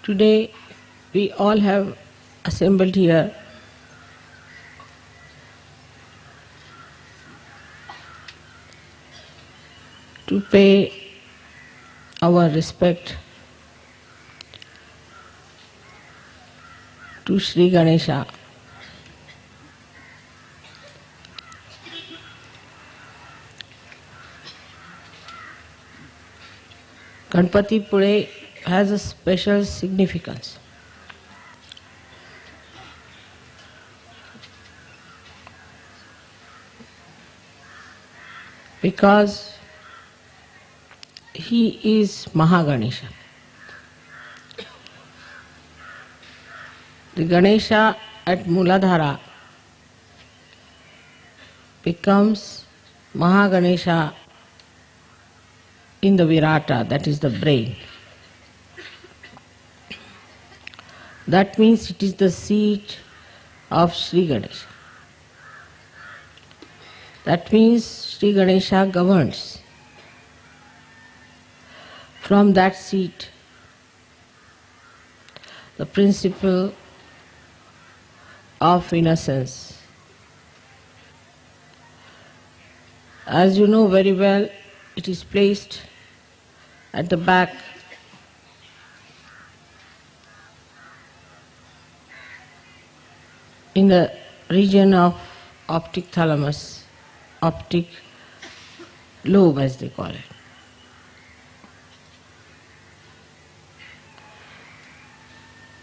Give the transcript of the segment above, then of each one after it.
Today we all have assembled here to pay our respect to Sri Ganesha, Ganpati Pule has a special significance. Because he is Mahaganesha. The Ganesha at Muladhara becomes Mahaganesha in the Virata, that is the brain. That means it is the seat of Sri Ganesha. That means Sri Ganesha governs. From that seat, the principle of innocence. As you know very well, it is placed at the back in the region of optic thalamus, optic lobe as they call it.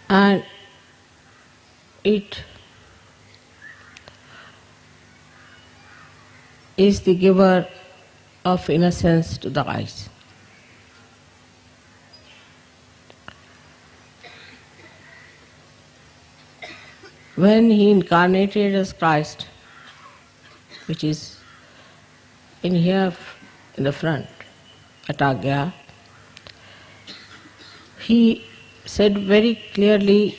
And it is the giver of innocence to the eyes. When he incarnated as Christ, which is in here in the front, at Agya, he said very clearly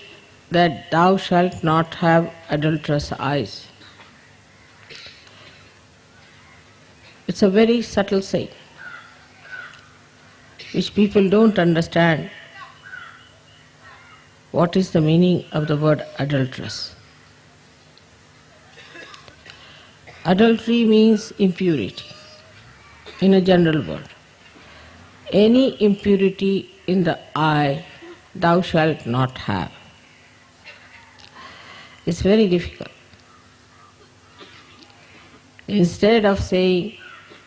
that thou shalt not have adulterous eyes. It's a very subtle saying, which people don't understand. What is the meaning of the word adulterous? Adultery means impurity, in a general word. Any impurity in the eye thou shalt not have. It's very difficult. Instead of saying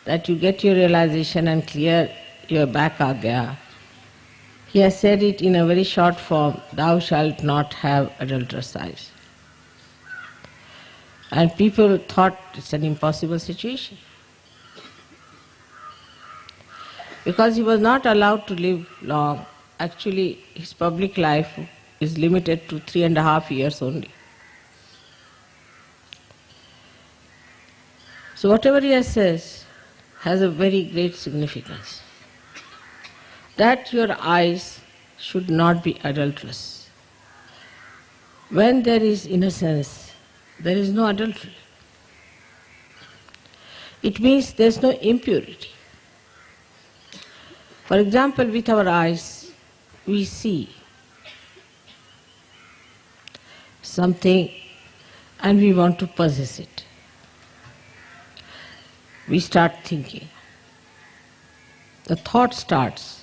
that you get your realization and clear your back agya, he has said it in a very short form, thou shalt not have adulterous eyes. And people thought it's an impossible situation. Because he was not allowed to live long. Actually, his public life is limited to 3.5 years only. So whatever he says has a very great significance. That your eyes should not be adulterous. When there is innocence, there is no adultery. It means there is no impurity. For example, with our eyes, we see something and we want to possess it. We start thinking. The thought starts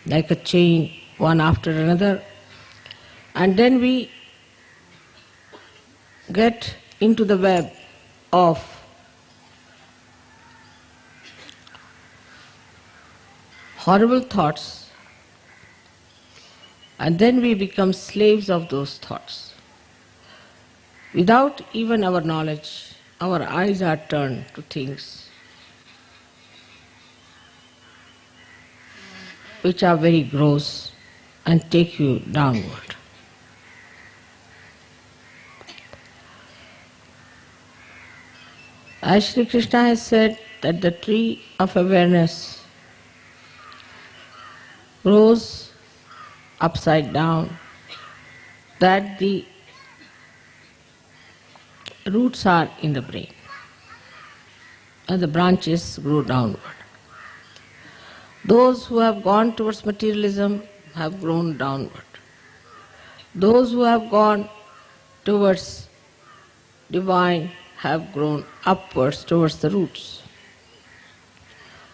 like a chain, one after another, and then we get into the web of horrible thoughts, and then we become slaves of those thoughts. Without even our knowledge, our eyes are turned to things which are very gross and take you downward. As Sri Krishna has said that the tree of awareness grows upside down, that the roots are in the brain and the branches grow downward. Those who have gone towards materialism have grown downward. Those who have gone towards divine have grown upwards towards the roots.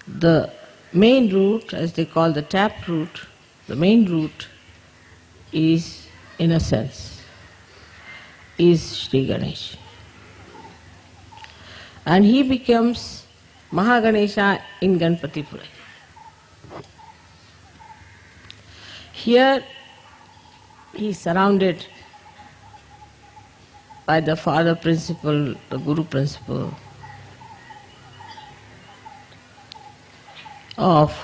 The main root, as they call the tap root, the main root is, in a sense, is Shri Ganesh. And he becomes Mahaganesha in Ganpatipura. Here he is surrounded by the father principle, the guru principle of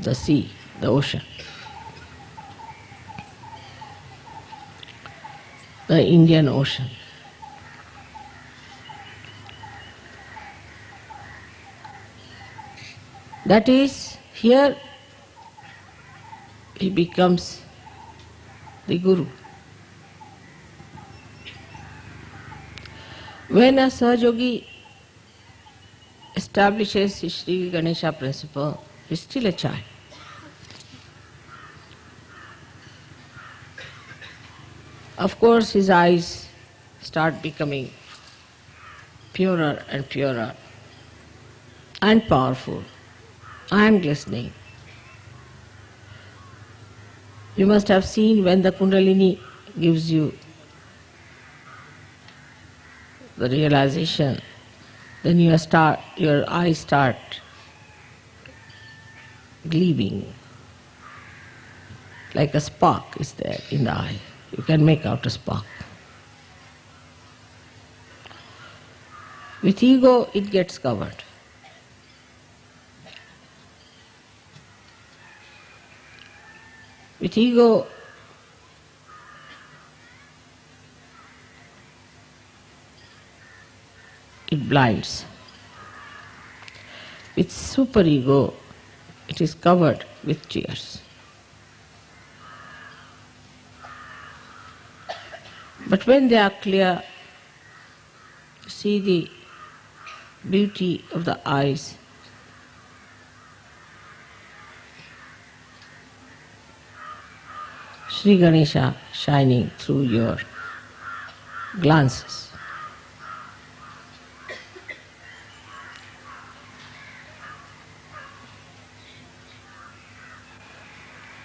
the sea, the ocean, the Indian Ocean. That is, here he becomes the guru. When a Sahaja establishes his Shri Ganesha principle, he is still a child. Of course, his eyes start becoming purer and purer and powerful and glistening. You must have seen when the Kundalini gives you the realization, then your eyes start gleaming, like a spark is there in the eye. You can make out a spark. With ego, it gets covered. With ego, it blinds. With superego, it is covered with tears. But when they are clear, you see the beauty of the eyes. Shri Ganesha shining through your glances.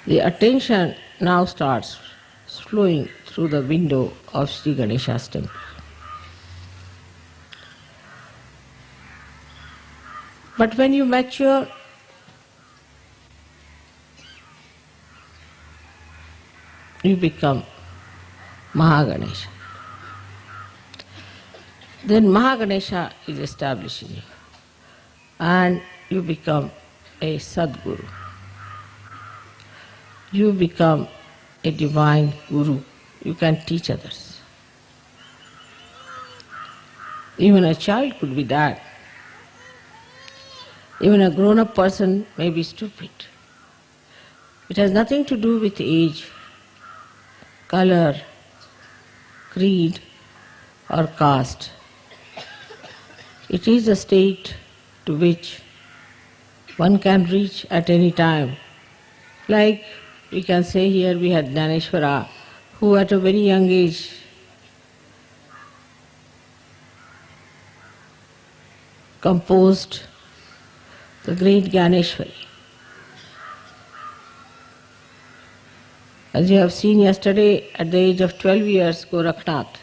The attention now starts flowing through the window of Shri Ganesha's temple. But when you mature, you become Mahaganesha. Then Mahaganesha is established in you, and you become a Sadguru. You become a divine guru. You can teach others. Even a child could be that. Even a grown-up person may be stupid. It has nothing to do with age, color, creed, or caste. It is a state to which one can reach at any time. Like we can say here we had Jnaneshwara, who at a very young age composed the great Jnaneshwari. As you have seen yesterday, at the age of 12 years, Gorakhnath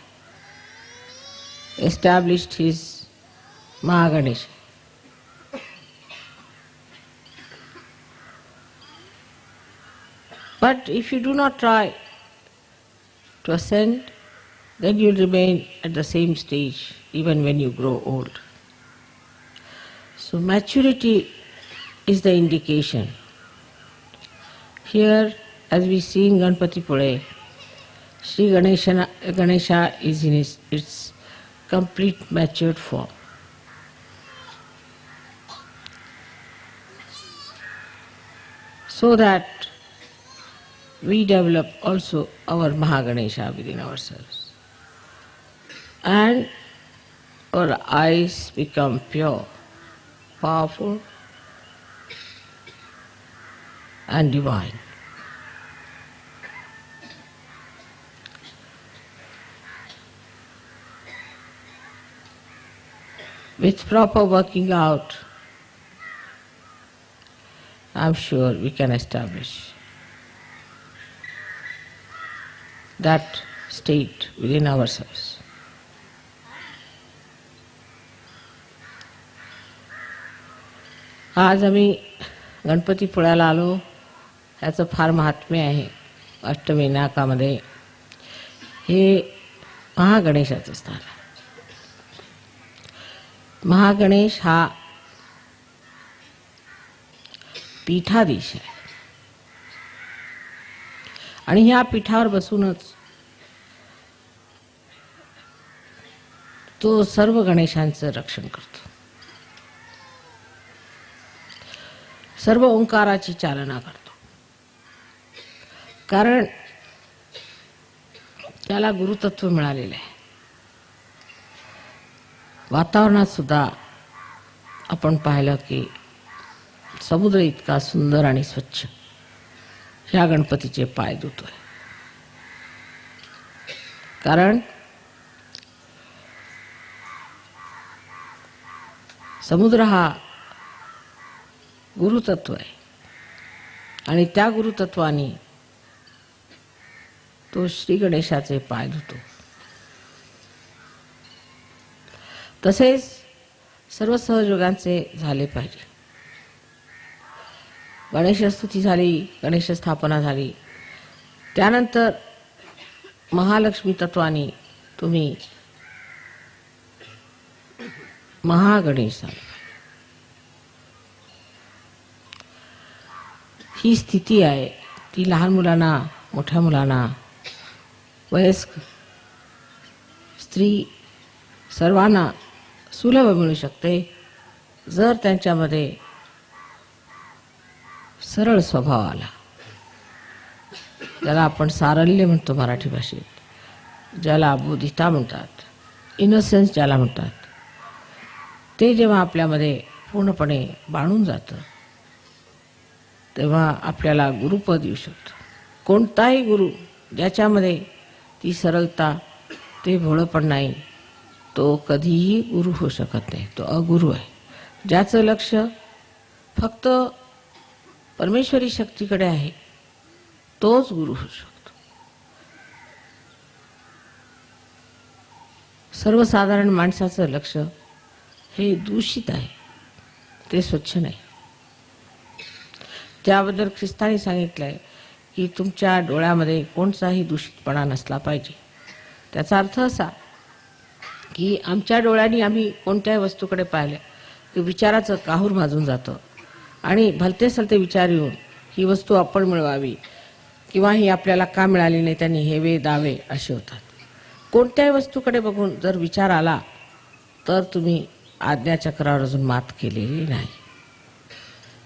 established his Mahaganesha. But if you do not try to ascend, then you will remain at the same stage even when you grow old. So maturity is the indication. Here, as we see in Ganpatipura, Shri Ganesha is in its complete matured form. So that we develop also our Mahaganesha within ourselves. And our eyes become pure, powerful, and divine. With proper working out, I am sure we can establish that state within ourselves. आज आम्ही गणपतीपुळ्याला आलो, ह्याचं फार महात्म्य आहे. अष्टविनायकामध्ये हे महागणेशाचं स्थान आहे. महागणेश हा पीठाधीश आहे आणि ह्या पीठावर बसूनच तो सर्व गणेशांचं रक्षण करतो. सर्व ओंकाराची चालना करतो. कारण त्याला गुरुतत्व मिळालेलं आहे. वातावरणात सुद्धा आपण पाहिलं की समुद्र इतका सुंदर आणि स्वच्छ ह्या गणपतीचे पाय धुतोय. कारण समुद्र हा गुरुतत्व आहे आणि त्या गुरुतत्वाने तो श्री गणेशाचे पाय धुतो. तसेच सर्व सहयोगांचे झाले पाहिजे. गणेशस्तुती झाली, गणेश स्थापना झाली, त्यानंतर महालक्ष्मी तत्वाने तुम्ही महागणेश झाला. ही स्थिती आहे ती लहान मुलांना, मोठ्या मुलांना, वयस्क स्त्री सर्वांना सुलभ मिळू शकते जर त्यांच्यामध्ये सरळ स्वभाव आला. ज्याला आपण सारल्य म्हणतो मराठी भाषेत, ज्याला बोधिता म्हणतात, इनोसेन्स ज्याला म्हणतात, ते जेव्हा आपल्यामध्ये पूर्णपणे बाणून जातं तेव्हा आपल्याला गुरुपद येऊ शकतं. कोणताही गुरु ज्याच्यामध्ये ती सरलता, ते भोळेपण नाही, तो कधीही गुरु होऊ शकत नाही. तो अगुरु आहे. ज्याचं लक्ष फक्त परमेश्वरी शक्तीकडे आहे तोच गुरु होऊ शकतो. सर्वसाधारण माणसाचं लक्ष हे दूषित आहे, ते स्वच्छ नाही. त्याबद्दल ख्रिस्ताने सांगितलंय की तुमच्या डोळ्यामध्ये कोणताही दूषितपणा नसला पाहिजे. त्याचा अर्थ असा की आमच्या डोळ्यांनी आम्ही कोणत्याही वस्तूकडे पाहिलं की विचाराचं काहूर भाजून जातं आणि भलते सलते विचार येऊन ही वस्तू आपण मिळवावी किंवा ही आपल्याला का मिळाली नाही, त्यांनी हेवे दावे असे होतात. कोणत्याही वस्तूकडे बघून जर विचार आला तर तुम्ही आज्ञाचक्रावर अजून मात केलेली नाही.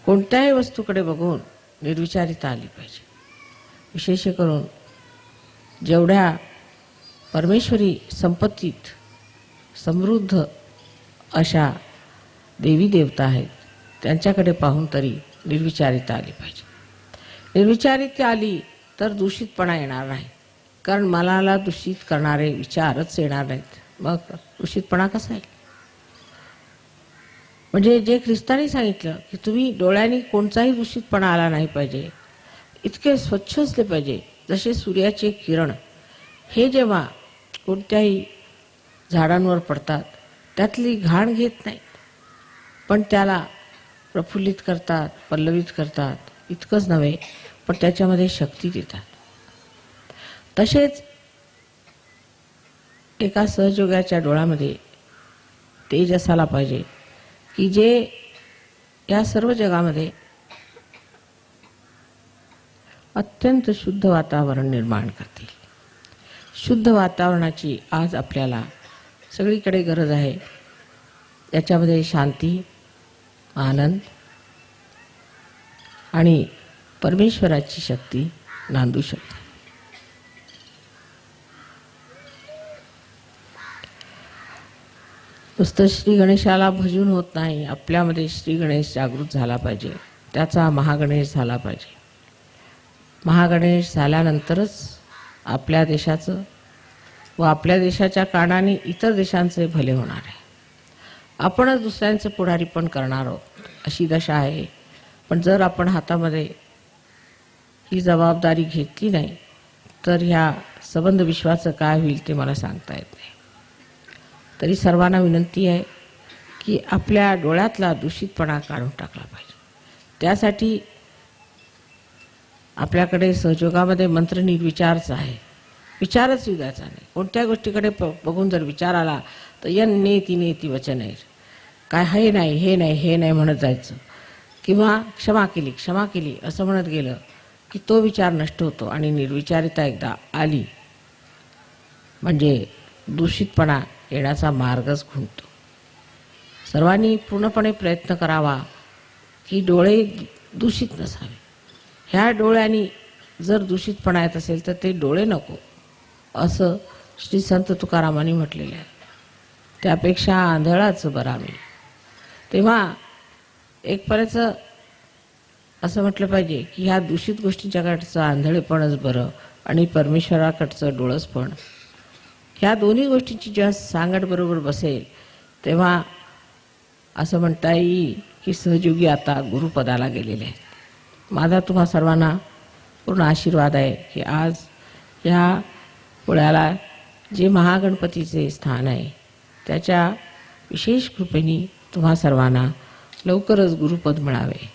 कोणत्याही वस्तूकडे बघून निर्विचारिता आली पाहिजे. विशेष करून जेवढ्या परमेश्वरी संपत्तीत समृद्ध अशा देवी देवता आहेत त्यांच्याकडे पाहून तरी निर्विचारिता आली पाहिजे. निर्विचारिता आली तर दूषितपणा येणार नाही, कारण मनाला दूषित करणारे विचारच येणार नाहीत. मग दूषितपणा कसा येईल? म्हणजे जे ख्रिस्ताने सांगितलं की तुम्ही डोळ्यांनी कोणताही दूषितपणा आला नाही पाहिजे, इतके स्वच्छ असले पाहिजे जसे सूर्याचे किरण हे जेव्हा कोणत्याही झाडांवर पडतात त्यातली घाण घेत नाहीत, पण त्याला प्रफुल्लित करतात, पल्लवित करतात. इतकंच नव्हे पण त्याच्यामध्ये शक्ती देतात. तसेच एका सहयोगाच्या डोळ्यामध्ये तेज असायला पाहिजे की जे या सर्व जगामध्ये अत्यंत शुद्ध वातावरण निर्माण करतील. शुद्ध वातावरणाची आज आपल्याला सगळीकडे गरज आहे. याच्यामध्ये शांती, आनंद आणि परमेश्वराची शक्ती नांदू शकते. नुसतं श्री गणेशाला भजून होत नाही, आपल्यामध्ये श्री गणेश जागृत झाला पाहिजे, त्याचा महागणेश झाला पाहिजे. महागणेश झाल्यानंतरच आपल्या देशाचं व आपल्या देशाच्या कारणाने इतर देशांचे भले होणार आहे. आपणच दुसऱ्यांचे पुढारीपण करणार आहोत अशी दशा आहे. पण जर आपण हातामध्ये ही जबाबदारी घेतली नाही तर ह्या संबंध विश्वाचं काय होईल ते मला सांगता येत नाही. तरी सर्वांना विनंती आहे की आपल्या डोळ्यातला दूषितपणा काढून टाकला पाहिजे. त्यासाठी आपल्याकडे सहयोगामध्ये मंत्र निर्विचारच आहे. विचारच येऊ द्यायचा नाही. कोणत्या गोष्टीकडे बघून जर विचार आला तर नेती नेती वचन आहे, काय हे नाही हे नाही हे नाही म्हणत जायचं, किंवा क्षमा केली असं म्हणत गेलं की तो विचार नष्ट होतो आणि निर्विचारिता एकदा आली म्हणजे दूषितपणा येण्याचा मार्गच खुंटतो. सर्वांनी पूर्णपणे प्रयत्न करावा की डोळे दूषित नसावे. ह्या डोळ्यांनी जर दूषितपणा येत असेल तर ते डोळे नको असं श्री संत तुकारामांनी म्हटलेलं आहे. त्यापेक्षा आंधळाच बरावे. तेव्हा एक पर्याचं असं म्हटलं पाहिजे की ह्या दूषित गोष्टींच्याकडचं आंधळेपणच बरं आणि परमेश्वराकडचं डोळस पण. ह्या दोन्ही गोष्टींची जेव्हा सांगड बरोबर बसेल तेव्हा असं म्हणता येईल की सहयोगी आता गुरुपदाला गेलेले आहेत. माझा तुम्हा सर्वांना पूर्ण आशीर्वाद आहे की आज ह्या पुण्याला जे महागणपतीचे स्थान आहे त्याच्या विशेष कृपेने तुम्हा सर्वांना लवकरच गुरुपद मिळावे